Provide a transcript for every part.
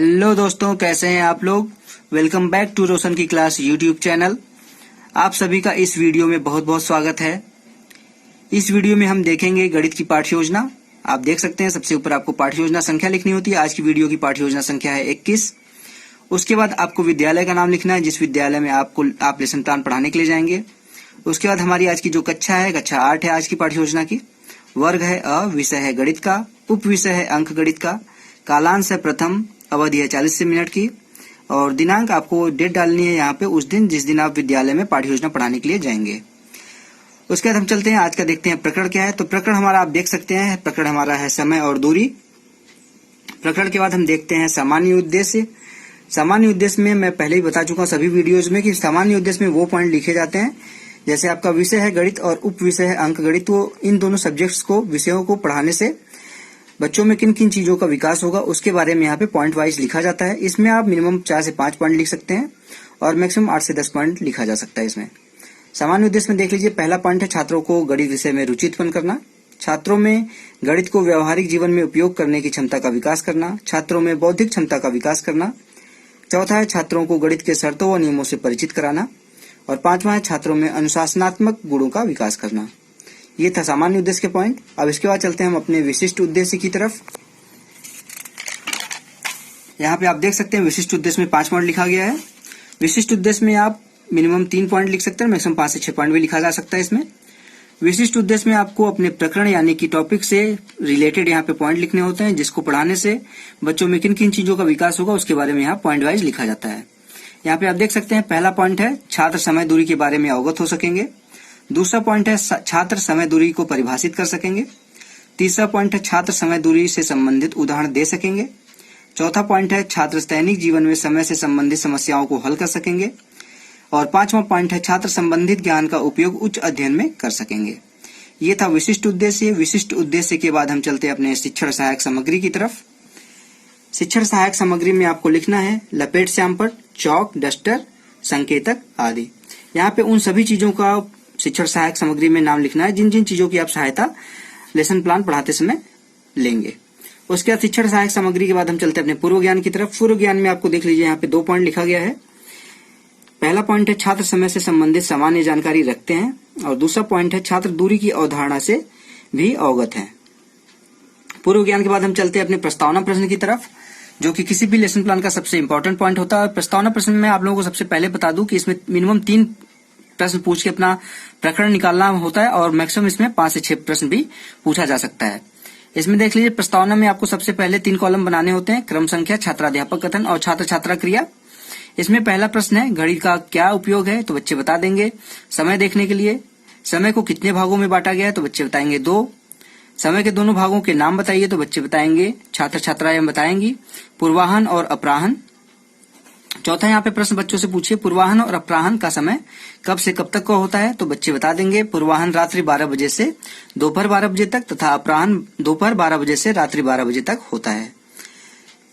Hello दोस्तों, कैसे हैं आप लोग। वेलकम बैक टू रोशन की क्लास यूट्यूब चैनल। आप सभी का इस वीडियो में बहुत बहुत स्वागत है। इस वीडियो में हम देखेंगे गणित की पाठ्य योजना। आप देख सकते हैं सबसे ऊपर आपको पाठ्य योजना संख्या लिखनी होती है। आज की वीडियो की पाठ्य योजना संख्या है 21। उसके बाद आपको विद्यालय का नाम लिखना है, जिस विद्यालय में आप लेसन प्लान पढ़ाने के लिए जाएंगे। उसके बाद हमारी आज की जो कक्षा है, कक्षा 8 है आज की पाठ्य योजना की। वर्ग है अ, विषय है गणित का, उप विषय है अंक गणित का, कालांश है प्रथम, अवधि है 40 मिनट की और दिनांक आपको डेट डालनी है यहाँ पे उस दिन जिस दिन आप विद्यालय में पाठ्य योजना पढ़ाने के लिए जाएंगे। उसके बाद हम चलते हैं आज का, देखते हैं प्रकरण क्या है। तो प्रकरण हमारा आप देख सकते हैं, प्रकरण हमारा है समय और दूरी। प्रकरण के बाद हम देखते हैं सामान्य उद्देश्य। सामान्य उद्देश्य में मैं पहले ही बता चुका हूँ सभी वीडियोज में कि सामान्य उद्देश्य में वो पॉइंट लिखे जाते हैं जैसे आपका विषय है गणित और उप विषय है अंक गणित, तो इन दोनों सब्जेक्ट्स को, विषयों को पढ़ाने से बच्चों में किन किन चीजों का विकास होगा उसके बारे में यहाँ पे पॉइंट वाइज लिखा जाता है। इसमें आप मिनिमम 4 से 5 पॉइंट लिख सकते हैं और मैक्सिमम 8 से 10 पॉइंट लिखा जा सकता है इसमें। सामान्य उद्देश्य में देख लीजिए, पहला पॉइंट है छात्रों को गणित विषय में रुचि उत्पन्न करना, छात्रों में गणित को व्यवहारिक जीवन में उपयोग करने की क्षमता का विकास करना, छात्रों में बौद्धिक क्षमता का विकास करना। चौथा है छात्रों को गणित के शर्तों व नियमों से परिचित कराना और पांचवा है छात्रों में अनुशासनात्मक गुणों का विकास करना। ये था सामान्य उद्देश्य के पॉइंट। अब इसके बाद चलते हैं हम अपने विशिष्ट उद्देश्य की तरफ। यहाँ पे आप देख सकते हैं विशिष्ट उद्देश्य में 5 पॉइंट लिखा गया है। विशिष्ट उद्देश्य में आप मिनिमम 3 पॉइंट लिख सकते हैं, मैक्सिमम 5 से 6 पॉइंट भी लिखा जा सकता है इसमें। विशिष्ट उद्देश्य में आपको अपने प्रकरण यानी कि टॉपिक से रिलेटेड यहाँ पे पॉइंट लिखने होते हैं, जिसको पढ़ाने से बच्चों में किन किन चीजों का विकास होगा उसके बारे में यहाँ पॉइंट वाइज लिखा जाता है। यहाँ पे आप देख सकते हैं पहला पॉइंट है छात्र समय दूरी के बारे में अवगत हो सकेंगे। दूसरा पॉइंट है छात्र समय दूरी को परिभाषित कर सकेंगे। तीसरा पॉइंट है छात्र समय दूरी से संबंधित उदाहरण दे सकेंगे। चौथा पॉइंट है छात्र दैनिक जीवन में समय से संबंधित समस्याओं को हल कर सकेंगे और पांचवा पॉइंट है छात्र संबंधित ज्ञान का उपयोग उच्च अध्ययन में कर सकेंगे। ये था विशिष्ट उद्देश्य। विशिष्ट उद्देश्य के बाद हम चलते हैं अपने शिक्षण सहायक सामग्री की तरफ। शिक्षण सहायक सामग्री में आपको लिखना है लपेट श्यामपट्ट, चौक, डस्टर, संकेतक आदि। यहाँ पे उन सभी चीजों का शिक्षण सहायक सामग्री में नाम लिखना है जिन जिन चीजों की आप सहायता लेसन प्लान पढ़ाते समय लेंगे। उसके बाद शिक्षण सहायक सामग्री के बाद हम चलते हैं अपने पूर्व ज्ञान की तरफ। पूर्व ज्ञान में आपको देख लीजिए यहाँ पे 2 पॉइंट लिखा गया है। पहला पॉइंट है छात्र समय से संबंधित सामान्य जानकारी रखते हैं और दूसरा पॉइंट है छात्र दूरी की अवधारणा से भी अवगत है। पूर्व ज्ञान के बाद हम चलते हैं अपने प्रस्तावना प्रश्न की तरफ, जो कि किसी भी लेसन प्लान का सबसे इंपॉर्टेंट पॉइंट होता है। प्रस्तावना प्रश्न में आप लोगों को सबसे पहले बता दूं कि इसमें मिनिमम 3 प्रश्न पूछ के अपना प्रकरण निकालना होता है और मैक्सिमम इसमें 5 से 6 प्रश्न भी पूछा जा सकता है। इसमें देख लीजिए प्रस्तावना में आपको सबसे पहले 3 कॉलम बनाने होते हैं, क्रम संख्या, छात्राध्यापक कथन और छात्र छात्रा क्रिया। इसमें पहला प्रश्न है गणित का क्या उपयोग है, तो बच्चे बता देंगे। समय देखने के लिए, समय को कितने भागों में बांटा गया है, तो बच्चे बताएंगे 2। समय के दोनों भागों के नाम बताइए, तो बच्चे बताएंगे, छात्र छात्राएं बताएंगी पूर्वाह्न और अपराह्न। चौथा यहाँ पे प्रश्न बच्चों से पूछिए पूर्वाह्न और अपराह्न का समय कब से कब तक का होता है, तो बच्चे बता देंगे पूर्वाह्न रात्रि 12 बजे से दोपहर 12 बजे तक तथा अपराह्न दोपहर 12 बजे से रात्रि 12 बजे तक होता है।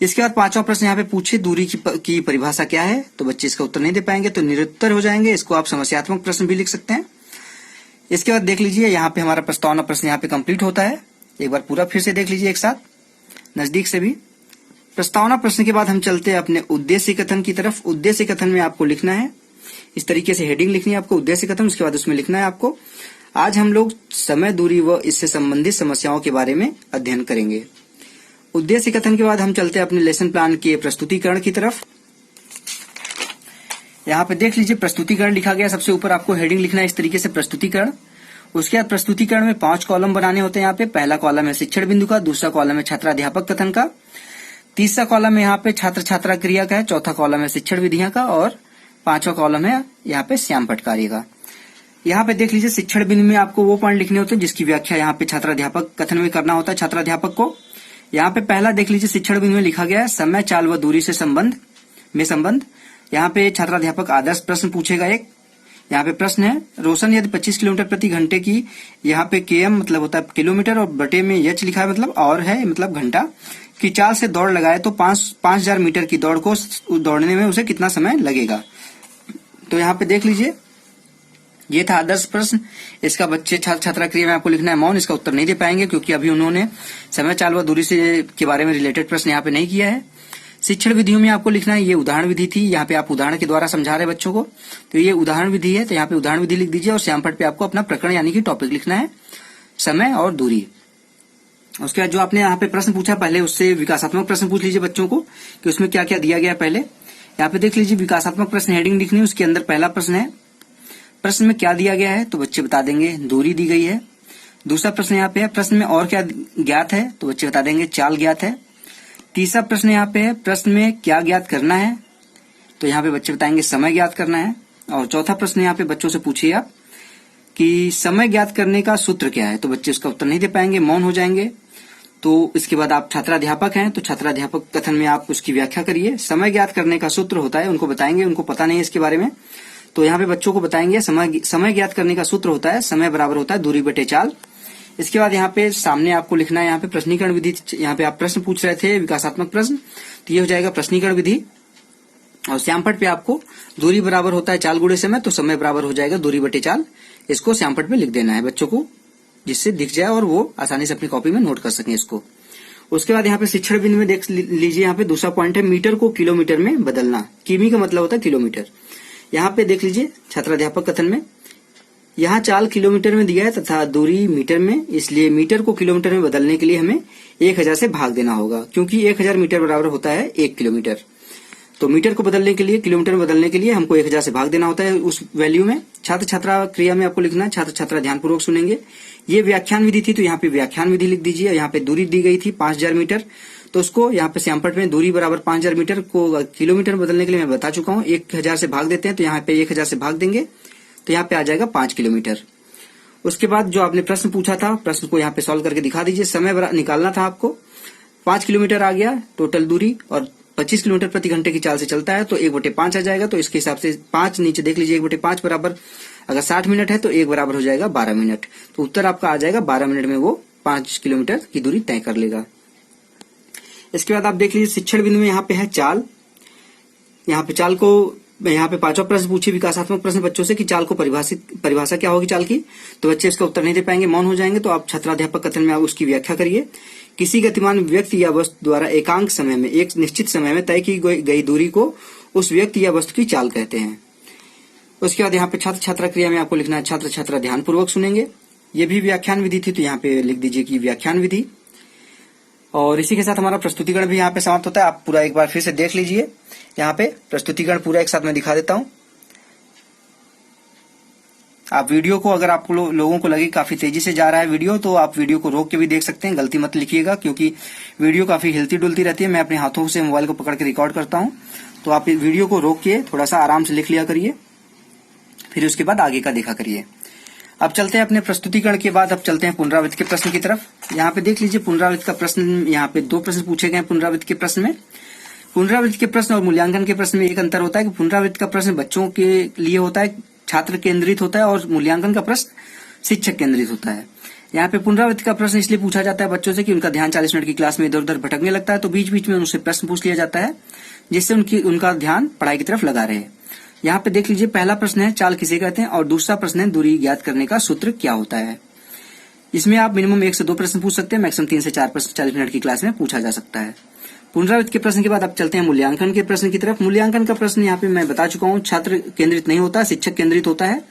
इसके बाद 5वां प्रश्न यहाँ पे पूछिए दूरी की परिभाषा क्या है, तो बच्चे इसका उत्तर नहीं दे पाएंगे तो निरुत्तर हो जाएंगे। इसको आप समस्यात्मक प्रश्न भी लिख सकते हैं। इसके बाद देख लीजिए यहाँ पे हमारा प्रस्तावना प्रश्न यहाँ पे कंप्लीट होता है। एक बार पूरा फिर से देख लीजिए एक साथ नजदीक से भी। प्रस्तावना प्रश्न के बाद हम चलते हैं अपने उद्देश्य कथन की तरफ। उद्देश्य कथन में आपको लिखना है इस तरीके से, हेडिंग लिखनी है आपको उद्देश्य कथन। उसके बाद उसमें लिखना है आपको आज हम लोग समय दूरी व इससे संबंधित समस्याओं के बारे में अध्ययन करेंगे। उद्देश्य कथन के बाद हम चलते हैं अपने लेसन प्लान के प्रस्तुतिकरण की तरफ। यहाँ पे देख लीजिए प्रस्तुतिकरण लिखा गया, सबसे ऊपर आपको हेडिंग लिखना है इस तरीके से प्रस्तुतिकरण। उसके बाद प्रस्तुतिकरण में 5 कॉलम बनाने होते हैं। यहाँ पे पहला कॉलम है शिक्षण बिंदु का, दूसरा कॉलम है छात्राध्यापक कथन का, तीसरा कॉलम है यहाँ पे छात्र छात्रा क्रिया का है, चौथा कॉलम है शिक्षण विधियां का और 5वां कॉलम है यहाँ पे श्यामपट्ट कार्य का। यहाँ पे देख लीजिए शिक्षण बिंदु में आपको वो पॉइंट लिखने होते हैं जिसकी व्याख्या यहाँ पे छात्राध्यापक कथन में करना होता है छात्राध्यापक को। यहाँ पे पहला देख लीजिए शिक्षण बिंदु में लिखा गया है समय, चाल व दूरी से संबंध। यहाँ पे छात्राध्यापक आदर्श प्रश्न पूछेगा एक। यहाँ पे प्रश्न है रोशन यदि 25 किलोमीटर प्रति घंटे की, यहाँ पे केएम मतलब होता है किलोमीटर और बटे में एच लिखा है मतलब और है मतलब घंटा की चाल से दौड़ लगाए तो 5000 मीटर की दौड़ को दौड़ने में उसे कितना समय लगेगा। तो यहाँ पे देख लीजिए ये था आदर्श प्रश्न। इसका बच्चे छात्र छात्रा क्रिया में आपको लिखना है मौन। इसका उत्तर नहीं दे पाएंगे क्योंकि अभी उन्होंने समय, चाल व दूरी से के बारे में रिलेटेड प्रश्न यहाँ पे नहीं किया है। शिक्षण विधियों में आपको लिखना है, ये उदाहरण विधि थी, यहाँ पे आप उदाहरण के द्वारा समझा रहे बच्चों को, तो ये उदाहरण विधि है, तो यहाँ पे उदाहरण विधि लिख दीजिए और श्यामपट्ट पे आपको अपना प्रकरण यानी कि टॉपिक लिखना है, समय और दूरी। उसके बाद जो आपने यहाँ पे प्रश्न पूछा पहले उससे विकासात्मक प्रश्न पूछ लीजिए बच्चों को कि उसमें क्या क्या दिया गया है। पहले यहाँ पे देख लीजिए विकासात्मक प्रश्न हेडिंग लिखनी है, उसके अंदर पहला प्रश्न है प्रश्न में क्या दिया गया है, तो बच्चे बता देंगे दूरी दी गई है। दूसरा प्रश्न यहाँ पे है प्रश्न में और क्या ज्ञात है, तो बच्चे बता देंगे चाल ज्ञात है। तीसरा प्रश्न यहाँ पे है प्रश्न में क्या ज्ञात करना है, तो यहाँ पे बच्चे बताएंगे समय ज्ञात करना है। और चौथा प्रश्न यहाँ पे बच्चों से पूछिए आप कि समय ज्ञात करने का सूत्र क्या है, तो बच्चे उसका उत्तर नहीं दे पाएंगे, मौन हो जाएंगे। तो इसके बाद आप छात्राध्यापक हैं तो छात्राध्यापक कथन में आप उसकी व्याख्या करिए। समय ज्ञात करने का सूत्र होता है, उनको बताएंगे, उनको पता नहीं है इसके बारे में, तो यहाँ पे बच्चों को बताएंगे समय ज्ञात करने का सूत्र होता है समय बराबर होता है दूरी बटे चाल। इसके बाद यहाँ पे सामने आपको लिखना है, यहाँ पे प्रश्नीकरण विधि, यहाँ पे आप प्रश्न पूछ रहे थे विकासात्मक प्रश्न, तो ये हो जाएगा प्रश्नीकरण विधि। और श्यामपट्ट पे आपको दूरी बराबर होता है चाल गुणे समय, तो समय बराबर हो जाएगा दूरी बटे चाल। इसको श्यामपट्ट पे लिख देना है बच्चों को, जिससे दिख जाए और वो आसानी से अपनी कॉपी में नोट कर सकें इसको। उसके बाद यहाँ पे शिक्षण बिंदु में देख लीजिए, यहाँ पे दूसरा पॉइंट है मीटर को किलोमीटर में बदलना। किमी का मतलब होता है किलोमीटर। यहाँ पे देख लीजिए छात्राध्यापक कथन में, यहाँ चाल किलोमीटर में दिया है तथा दूरी मीटर में, इसलिए मीटर को किलोमीटर में बदलने के लिए हमें 1000 से भाग देना होगा, क्योंकि 1000 मीटर बराबर होता है 1 किलोमीटर। तो मीटर को बदलने के लिए, किलोमीटर में बदलने के लिए हमको 1000 से भाग देना होता है उस वैल्यू में। छात्र छात्रा क्रिया में आपको लिखना है, छात्र छात्रा ध्यानपूर्वक सुनेंगे। ये व्याख्यान विधि थी, तो यहाँ पे व्याख्यान विधि लिख दीजिए। यहाँ पे दूरी दी गई थी 5000 मीटर, तो उसको यहाँ पे श्यामपट्ट में दूरी बराबर 5000 मीटर को किलोमीटर में बदलने के लिए मैं बता चुका हूँ। 1000 से भाग देते हैं, तो यहाँ पे 1000 से भाग देंगे, तो यहाँ पे आ जाएगा 5 किलोमीटर। उसके बाद जो आपने प्रश्न पूछा था, प्रश्न को यहाँ पे सॉल्व करके दिखा दीजिए। समय निकालना था आपको, 5 किलोमीटर आ गया टोटल दूरी और 25 किलोमीटर प्रति घंटे की चाल से चलता है, तो 1/5 आ जाएगा। तो इसके हिसाब से 5 नीचे देख लीजिए, 1/5 बराबर अगर 60 मिनट है तो 1 बराबर हो जाएगा 12 मिनट। तो उत्तर आपका आ जाएगा 12 मिनट में वो 5 किलोमीटर की दूरी तय कर लेगा। इसके बाद आप देख लीजिए शिक्षण बिंदु में यहाँ पे है चाल। यहाँ पे चाल को, यहाँ पे 5वां प्रश्न पूछिए विकासात्मक प्रश्न बच्चों से कि चाल को परिभाषा क्या होगी चाल की, तो बच्चे इसका उत्तर नहीं दे पाएंगे, मौन हो जाएंगे। तो आप छात्राध्यापक कथन में आप उसकी व्याख्या करिए। किसी गतिमान व्यक्ति या वस्तु द्वारा एकांक समय में, एक निश्चित समय में तय की गई दूरी को उस व्यक्ति या वस्तु की चाल कहते हैं। उसके बाद यहाँ पे छात्र छात्रा क्रिया में आपको लिखना है, छात्र छात्रा ध्यानपूर्वक सुनेंगे। ये भी व्याख्यान विधि थी, तो यहाँ पे लिख दीजिए कि व्याख्यान विधि। और इसी के साथ हमारा प्रस्तुतिकरण भी यहाँ पे समाप्त होता है। आप पूरा एक बार फिर से देख लीजिए, यहाँ पे प्रस्तुतिकरण पूरा एक साथ मैं दिखा देता हूँ। आप वीडियो को, अगर आप लोगों को लगे काफी तेजी से जा रहा है वीडियो, तो आप वीडियो को रोक के भी देख सकते हैं, गलती मत लिखिएगा, क्योंकि वीडियो काफी हिलती डुलती रहती है। मैं अपने हाथों से मोबाइल को पकड़ के रिकॉर्ड करता हूँ, तो आप वीडियो को रोक के थोड़ा सा आराम से लिख लिया करिए, फिर उसके बाद आगे का देखा करिए। अब चलते हैं अपने प्रस्तुतिकरण के बाद, अब चलते हैं पुनरावृत्ति के प्रश्न की तरफ। यहाँ पे देख लीजिए पुनरावृत्ति का प्रश्न, यहाँ पे 2 प्रश्न पूछे गए पुनरावृत्ति के प्रश्न में। पुनरावृत्ति के प्रश्न और मूल्यांकन के प्रश्न में एक अंतर होता है कि पुनरावृत्ति का प्रश्न बच्चों के लिए होता है, छात्र केंद्रित होता है, और मूल्यांकन का प्रश्न शिक्षक केंद्रित होता है। यहाँ पे पुनरावृत्ति का प्रश्न इसलिए पूछा जाता है बच्चों से कि उनका ध्यान 40 मिनट की क्लास में इधर उधर भटकने लगता है, तो बीच बीच में उनसे प्रश्न पूछ लिया जाता है, जिससे उनका ध्यान पढ़ाई की तरफ लगा रहे। यहाँ पे देख लीजिए पहला प्रश्न है चाल किसे कहते हैं, और दूसरा प्रश्न है दूरी ज्ञात करने का सूत्र क्या होता है। इसमें आप मिनिमम 1 से 2 प्रश्न पूछ सकते हैं, मैक्सिमम 3 से 4 प्रश्न 40 मिनट की क्लास में पूछा जा सकता है। पुनरावृत्ति के प्रश्न के बाद अब चलते हैं मूल्यांकन के प्रश्न की तरफ। मूल्यांकन का प्रश्न यहाँ पे मैं बता चुका हूँ, छात्र केंद्रित नहीं होता, शिक्षक केंद्रित होता है।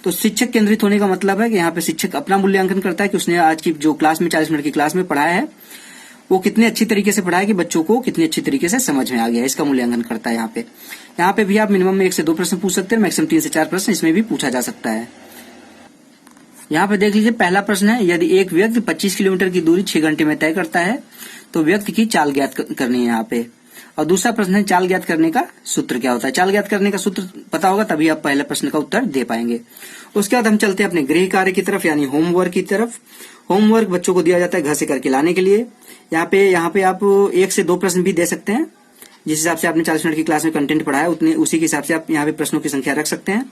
तो शिक्षक केंद्रित होने का मतलब है कि यहाँ पे शिक्षक अपना मूल्यांकन करता है कि उसने आज की जो क्लास में 40 मिनट की क्लास में पढ़ाया है वो कितने अच्छी तरीके से पढ़ाया, कि बच्चों को कितनी अच्छी तरीके से समझ में आ गया, इसका मूल्यांकन करता है। यहाँ पे भी आप मिनिमम 1 से 2 प्रश्न पूछ सकते हैं, मैक्सिमम 3 से 4 प्रश्न इसमें भी पूछा जा सकता है। यहाँ पे देख लीजिए पहला प्रश्न है, यदि एक व्यक्ति 25 किलोमीटर की दूरी 6 घंटे में तय करता है तो व्यक्ति की चाल ज्ञात करनी है यहाँ पे। और दूसरा प्रश्न है चाल ज्ञात करने का सूत्र क्या होता है। चाल ज्ञात करने का सूत्र पता होगा तभी आप पहले प्रश्न का उत्तर दे पाएंगे। उसके बाद हम चलते हैं अपने गृह कार्य की तरफ, यानी होमवर्क की तरफ। होमवर्क बच्चों को दिया जाता है घर से करके लाने के लिए। यहाँ पे आप 1 से 2 प्रश्न भी दे सकते हैं, जिस हिसाब से आपने 40 मिनट की क्लास में कंटेंट पढ़ाया उसी के हिसाब से आप यहाँ पे प्रश्नों की संख्या रख सकते हैं।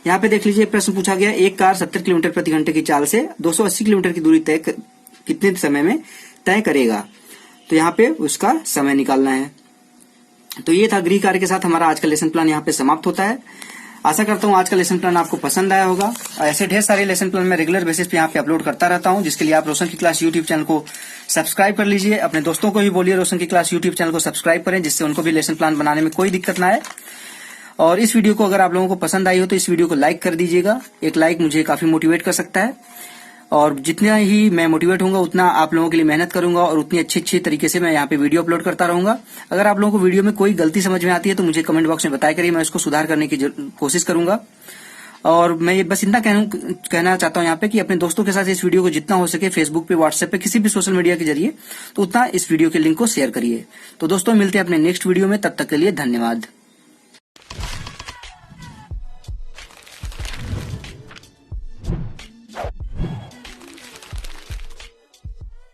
यहाँ पे देख लीजिए प्रश्न पूछा गया, एक कार 70 किलोमीटर प्रति घंटे की चाल से 280 किलोमीटर की दूरी कितने समय में तय करेगा, तो यहाँ पे उसका समय निकालना है। तो ये था गृह कार्य के साथ हमारा आज का लेसन प्लान यहाँ पे समाप्त होता है। आशा करता हूँ आज का लेसन प्लान आपको पसंद आया होगा। ऐसे ढेर सारे लेसन प्लान मैं रेगुलर बेसिस पे यहाँ पे अपलोड करता रहता हूँ, जिसके लिए आप रोशन की क्लास यूट्यूब चैनल को सब्सक्राइब कर लीजिए। अपने दोस्तों को भी बोलिए रोशन की क्लास यूट्यूब चैनल को सब्सक्राइब करें, जिससे उनको भी लेसन प्लान बनाने में कोई दिक्कत ना आए। और इस वीडियो को अगर आप लोगों को पसंद आई हो तो इस वीडियो को लाइक कर दीजिएगा। एक लाइक मुझे काफी मोटिवेट कर सकता है, और जितना ही मैं मोटिवेट होऊंगा उतना आप लोगों के लिए मेहनत करूंगा और उतनी अच्छी तरीके से मैं यहाँ पे वीडियो अपलोड करता रहूंगा। अगर आप लोगों को वीडियो में कोई गलती समझ में आती है तो मुझे कमेंट बॉक्स में बताया करिए, मैं उसको सुधार करने की कोशिश करूंगा। और मैं ये बस इतना कहना चाहता हूँ यहाँ पे कि अपने दोस्तों के साथ इस वीडियो को जितना हो सके फेसबुक पे, व्हाट्सएप पे, किसी भी सोशल मीडिया के जरिए तो उतना इस वीडियो के लिंक को शेयर करिए। तो दोस्तों मिलते हैं अपने नेक्स्ट वीडियो में, तब तक के लिए धन्यवाद।